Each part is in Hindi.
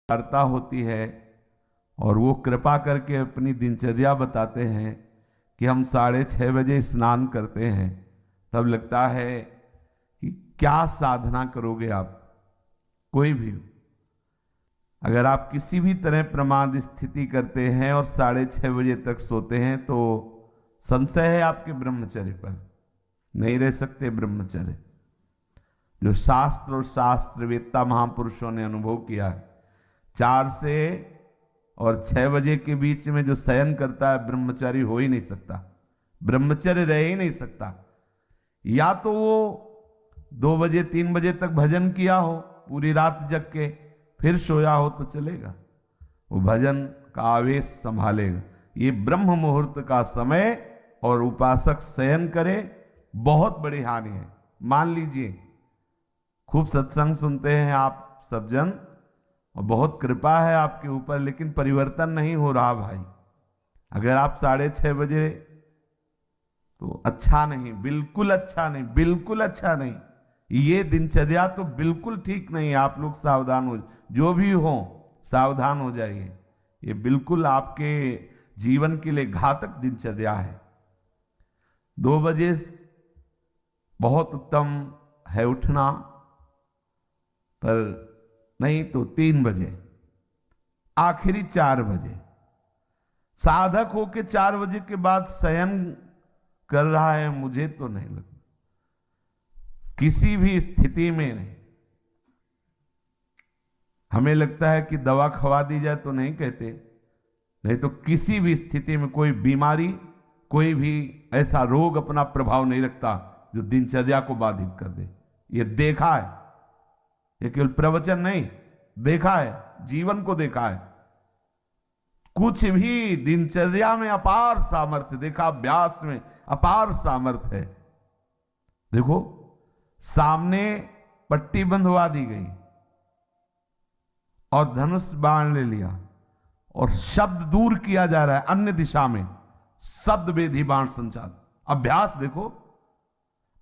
वार्ता होती है और वो कृपा करके अपनी दिनचर्या बताते हैं कि हम 6:30 बजे स्नान करते हैं, तब लगता है कि क्या साधना करोगे आप। कोई भी हो, अगर आप किसी भी तरह प्रमाद स्थिति करते हैं और 6:30 बजे तक सोते हैं तो संशय है आपके ब्रह्मचर्य पर, नहीं रह सकते ब्रह्मचर्य। जो शास्त्र और शास्त्रवेत्ता महापुरुषों ने अनुभव किया है, 4 से और 6 बजे के बीच में जो शयन करता है ब्रह्मचारी हो ही नहीं सकता, ब्रह्मचर्य रह ही नहीं सकता। या तो वो 2 बजे 3 बजे तक भजन किया हो, पूरी रात जग के फिर सोया हो तो चलेगा, वो भजन का आवेश संभालेगा। ये ब्रह्म मुहूर्त का समय और उपासक शयन करे, बहुत बड़ी हानि है। मान लीजिए खूब सत्संग सुनते हैं आप सब जन और बहुत कृपा है आपके ऊपर, लेकिन परिवर्तन नहीं हो रहा भाई। अगर आप 6:30 बजे, तो अच्छा नहीं, बिल्कुल अच्छा नहीं, बिल्कुल अच्छा नहीं। ये दिनचर्या तो बिल्कुल ठीक नहीं है। आप लोग सावधान हो, जो भी हो सावधान हो जाइए। ये बिल्कुल आपके जीवन के लिए घातक दिनचर्या है। 2 बजे बहुत उत्तम है उठना, पर नहीं तो 3 बजे, आखिरी 4 बजे। साधक होके 4 बजे के बाद शयन कर रहा है, मुझे तो नहीं लगता किसी भी स्थिति में नहीं। हमें लगता है कि दवा खवा दी जाए तो नहीं कहते, नहीं तो किसी भी स्थिति में कोई बीमारी, कोई भी ऐसा रोग अपना प्रभाव नहीं रखता जो दिनचर्या को बाधित कर दे। ये देखा है, ये केवल प्रवचन नहीं, देखा है, जीवन को देखा है। कुछ भी दिनचर्या में अपार सामर्थ्य देखा, अभ्यास में अपार सामर्थ्य है। देखो सामने पट्टी बंधवा दी गई और धनुष बाण ले लिया और शब्द दूर किया जा रहा है अन्य दिशा में, शब्द वेधी बाण संचार। अभ्यास देखो,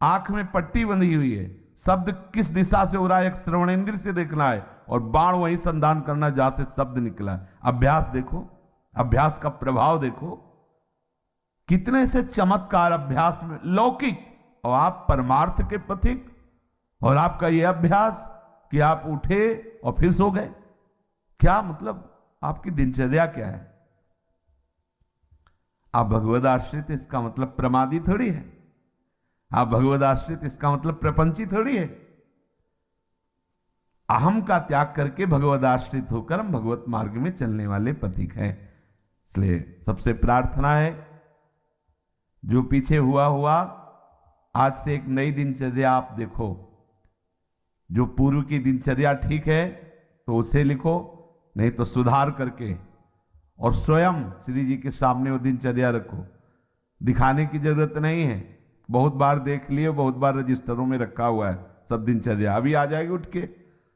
आंख में पट्टी बंधी हुई है, शब्द किस दिशा से हो रहा है एक श्रवणेंद्र से देखना है और बाण वहीं संधान करना जहां से शब्द निकला है। अभ्यास देखो, अभ्यास का प्रभाव देखो, कितने से चमत्कार अभ्यास में लौकिक। और आप परमार्थ के पथिक, और आपका यह अभ्यास कि आप उठे और फिर सो गए। क्या मतलब, आपकी दिनचर्या क्या है? आप भगवद आश्रित, इसका मतलब प्रमादी थोड़ी है। आप भगवद आश्रित, इसका मतलब प्रपंची थोड़ी है। अहम का त्याग करके भगवद आश्रित होकर हम भगवत मार्ग में चलने वाले पथिक हैं। इसलिए सबसे प्रार्थना है, जो पीछे हुआ आज से एक नई दिनचर्या आप देखो। जो पूर्व की दिनचर्या ठीक है तो उसे लिखो, नहीं तो सुधार करके और स्वयं श्री जी के सामने वो दिनचर्या रखो। दिखाने की जरूरत नहीं है, बहुत बार देख लिए, बहुत बार रजिस्टरों में रखा हुआ है सब दिनचर्या। अभी आ जाएगी उठ के,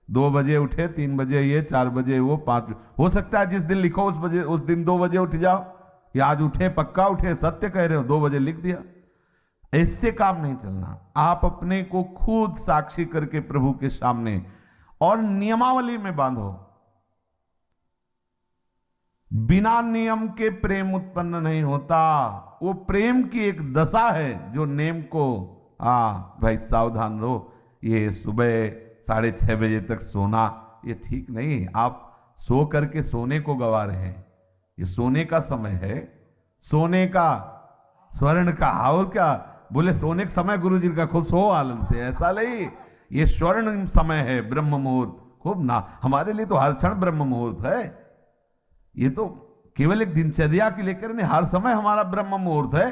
2 बजे उठे, 3 बजे ये, 4 बजे वो, 5 हो सकता है जिस दिन लिखो उस दिन 2 बजे उठ जाओ, या आज उठे, पक्का उठे, सत्य कह रहे हो, 2 बजे लिख दिया। इससे काम नहीं चलना। आप अपने को खुद साक्षी करके प्रभु के सामने और नियमावली में बांधो। बिना नियम के प्रेम उत्पन्न नहीं होता। वो प्रेम की एक दशा है जो नेम को, भाई सावधान रहो। ये सुबह 6:30 बजे तक सोना ये ठीक नहीं। आप सो करके सोने को गवा रहे हैं। ये सोने का समय है, सोने का, स्वर्ण का। और क्या बोले, सोने का समय गुरु जी का, खूब सो आनंद से, ऐसा नहीं। ये स्वर्ण समय है, ब्रह्म मुहूर्त, खूब ना। हमारे लिए तो हर क्षण ब्रह्म मुहूर्त है। ये तो केवल एक दिनचर्या के लेकर नहीं, हर समय हमारा ब्रह्म मुहूर्त है।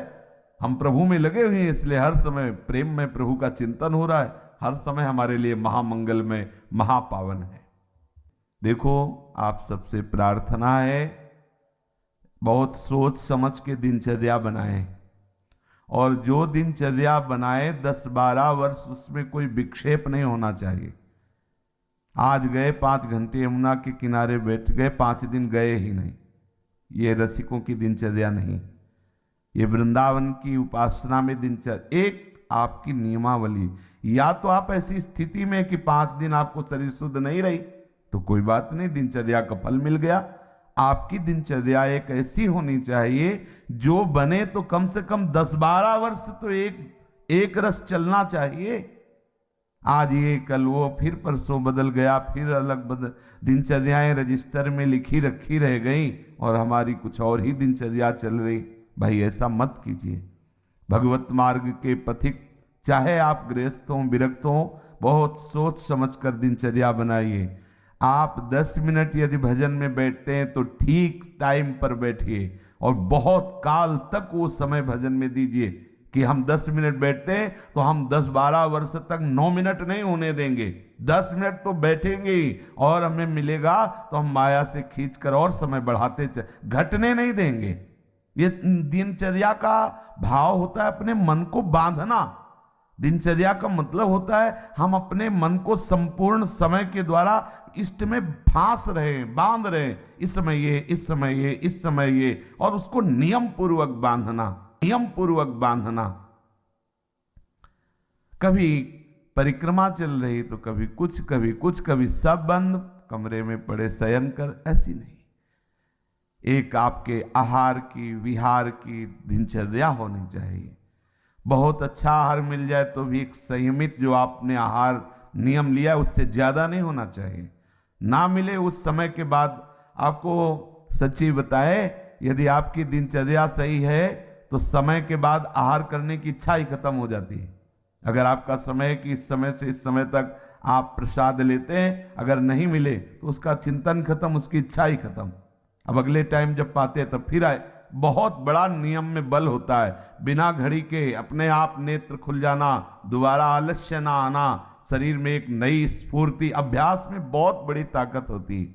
हम प्रभु में लगे हुए हैं, इसलिए हर समय प्रेम में प्रभु का चिंतन हो रहा है। हर समय हमारे लिए महामंगल में महापावन है। देखो, आप सबसे प्रार्थना है, बहुत सोच समझ के दिनचर्या बनाएं। और जो दिनचर्या बनाए 10-12 वर्ष उसमें कोई विक्षेप नहीं होना चाहिए। आज गए 5 घंटे यमुना के किनारे बैठ गए, 5 दिन गए ही नहीं। ये रसिकों की दिनचर्या नहीं, ये वृंदावन की उपासना में दिनचर्या एक आपकी नियमावली। या तो आप ऐसी स्थिति में कि 5 दिन आपको शरीर शुद्ध नहीं रही तो कोई बात नहीं, दिनचर्या का फल मिल गया। आपकी दिनचर्या एक ऐसी होनी चाहिए जो बने तो कम से कम 10-12 वर्ष तो एक रस चलना चाहिए। आज ये कल वो, फिर परसों बदल गया, फिर अलग दिनचर्याएं रजिस्टर में लिखी रखी रह गई और हमारी कुछ और ही दिनचर्या चल रही। भाई ऐसा मत कीजिए। भगवत मार्ग के पथिक, चाहे आप गृहस्थ हों विरक्त हों, बहुत सोच समझकर दिनचर्या बनाइए। आप 10 मिनट यदि भजन में बैठते हैं तो ठीक टाइम पर बैठिए और बहुत काल तक वो समय भजन में दीजिए कि हम 10 मिनट बैठते हैं तो हम 10-12 वर्ष तक 9 मिनट नहीं होने देंगे, 10 मिनट तो बैठेंगे ही, और हमें मिलेगा तो हम माया से खींचकर और समय बढ़ाते घटने नहीं देंगे। ये दिनचर्या का भाव होता है अपने मन को बांधना। दिनचर्या का मतलब होता है हम अपने मन को संपूर्ण समय के द्वारा इष्ट में फांस रहे, बांध रहे, इस समय ये, इस समय ये, इस समय ये, और उसको नियम पूर्वक बांधना, नियम पूर्वक बांधना। कभी परिक्रमा चल रही तो कभी कुछ, कभी कुछ, कभी सब बंद, कमरे में पड़े शयन कर, ऐसी नहीं। एक आपके आहार की, विहार की दिनचर्या होनी चाहिए। बहुत अच्छा आहार मिल जाए तो भी एक संयमित, जो आपने आहार नियम लिया है उससे ज्यादा नहीं होना चाहिए। ना मिले उस समय के बाद, आपको सच्ची बताए, यदि आपकी दिनचर्या सही है तो समय के बाद आहार करने की इच्छा ही खत्म हो जाती है। अगर आपका समय कि इस समय से इस समय तक आप प्रसाद लेते हैं, अगर नहीं मिले तो उसका चिंतन खत्म, उसकी इच्छा ही खत्म। अब अगले टाइम जब पाते हैं तब फिर आए। बहुत बड़ा नियम में बल होता है। बिना घड़ी के अपने आप नेत्र खुल जाना, दोबारा आलस्य ना आना, शरीर में एक नई स्फूर्ति, अभ्यास में बहुत बड़ी ताकत होती है।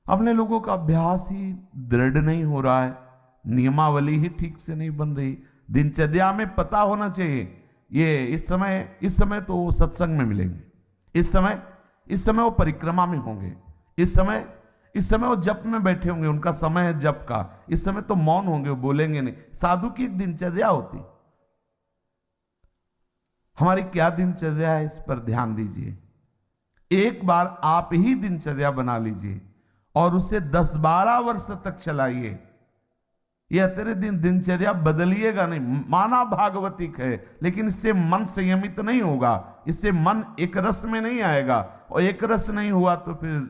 अपने लोगों का अभ्यास ही दृढ़ नहीं हो रहा है, नियमावली ही ठीक से नहीं बन रही। दिनचर्या में पता होना चाहिए ये इस समय तो सत्संग में मिलेंगे, इस समय वो परिक्रमा में होंगे, इस समय वो जप में बैठे होंगे, उनका समय है जप का, इस समय तो मौन होंगे, वो बोलेंगे नहीं। साधु की एक दिनचर्या होती। हमारी क्या दिनचर्या है, इस पर ध्यान दीजिए। एक बार आप ही दिनचर्या बना लीजिए और उसे 10-12 वर्ष तक चलाइए। यह तेरे दिनचर्या बदलिएगा नहीं। माना भागवतिक है, लेकिन इससे मन संयमित नहीं होगा, इससे मन एक रस में नहीं आएगा, और एक रस नहीं हुआ तो फिर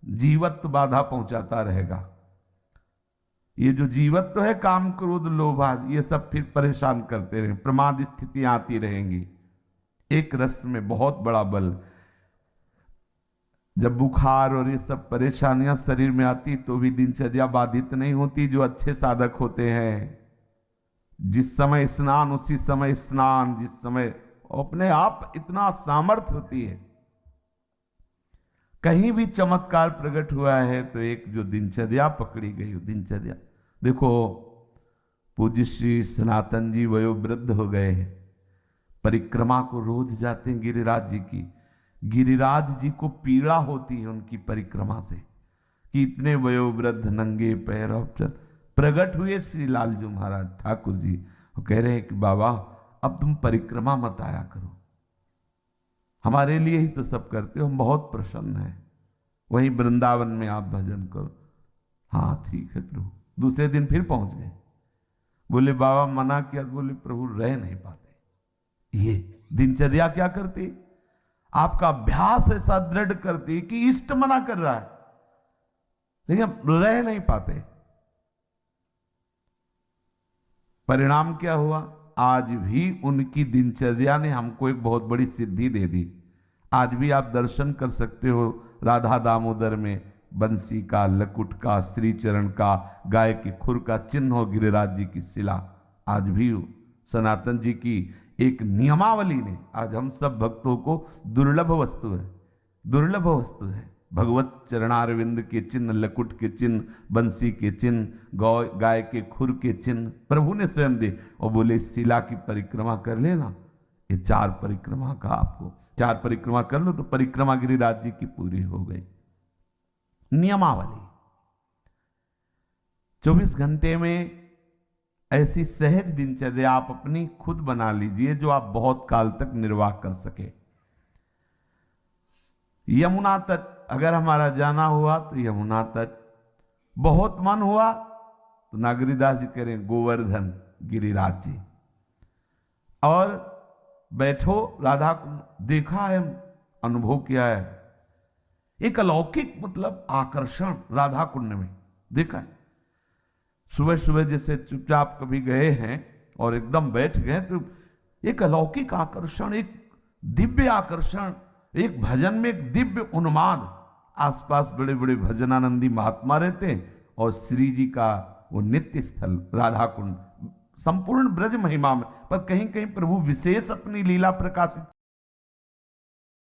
जीवत्व बाधा पहुंचाता रहेगा। ये जो जीवत्व है, काम क्रोध लोभ आदि, ये सब फिर परेशान करते रहेंगे, प्रमाद स्थितियां आती रहेंगी। एक रस में बहुत बड़ा बल। जब बुखार और ये सब परेशानियां शरीर में आती तो भी दिनचर्या बाधित नहीं होती। जो अच्छे साधक होते हैं, जिस समय स्नान उसी समय स्नान, जिस समय अपने आप इतना सामर्थ्य होती है। कहीं भी चमत्कार प्रकट हुआ है तो एक जो दिनचर्या पकड़ी गई, दिनचर्या देखो। पूज्य श्री सनातन जी वयोवृद्ध हो गए हैं, परिक्रमा को रोज जाते हैं गिरिराज जी की। गिरिराज जी को पीड़ा होती है उनकी परिक्रमा से कि इतने वयोवृद्ध नंगे पैर। अब प्रकट हुए श्री लालजू महाराज ठाकुर जी, वो कह रहे हैं कि बाबा अब तुम परिक्रमा मत आया करो, हमारे लिए ही तो सब करते हो, हम बहुत प्रसन्न हैं, वहीं वृंदावन में आप भजन करो। हाँ ठीक है प्रभु। दूसरे दिन फिर पहुंच गए। बोले बाबा मना किया, बोले प्रभु रह नहीं पाते। ये दिनचर्या क्या करती, आपका अभ्यास ऐसा दृढ़ करती कि इष्ट मना कर रहा है लेकिन रह नहीं पाते। परिणाम क्या हुआ, आज भी उनकी दिनचर्या ने हमको एक बहुत बड़ी सिद्धि दे दी। आज भी आप दर्शन कर सकते हो राधा दामोदर में बंसी का, लकुट का, श्रीचरण का, गाय के खुर का चिन्ह हो, गिरिराज जी की शिला। आज भी सनातन जी की एक नियमावली ने आज हम सब भक्तों को दुर्लभ वस्तु है, दुर्लभ वस्तु है। भगवत चरणारविंद के चिन्ह, लकुट के चिन्ह, बंसी के चिन्ह, गाय के खुर के चिन्ह प्रभु ने स्वयं दे, और बोले इस शिला की परिक्रमा कर लेना। ये 4 परिक्रमा का, आपको 4 परिक्रमा कर लो तो परिक्रमा गिरिराज जी की पूरी हो गई। नियमावली 24 घंटे में ऐसी सहज दिनचर्या आप अपनी खुद बना लीजिए जो आप बहुत काल तक निर्वाह कर सके। यमुना तट अगर हमारा जाना हुआ तो यमुना तट, बहुत मन हुआ तो नागरीदास जी कह रहे हैं गोवर्धन गिरिराज जी, और बैठो राधा कुंड देखा है, अनुभव किया है, एक अलौकिक मतलब आकर्षण राधा कुंड में देखा है। सुबह सुबह जैसे चुपचाप कभी गए हैं और एकदम बैठ गए तो एक अलौकिक आकर्षण, एक दिव्य आकर्षण, एक भजन में एक दिव्य उन्माद। आसपास बड़े बड़े भजनानंदी महात्मा रहते हैं और श्री जी का वो नित्य स्थल राधा कुंड संपूर्ण ब्रज महिमा में, पर कहीं कहीं प्रभु विशेष अपनी लीला प्रकाशित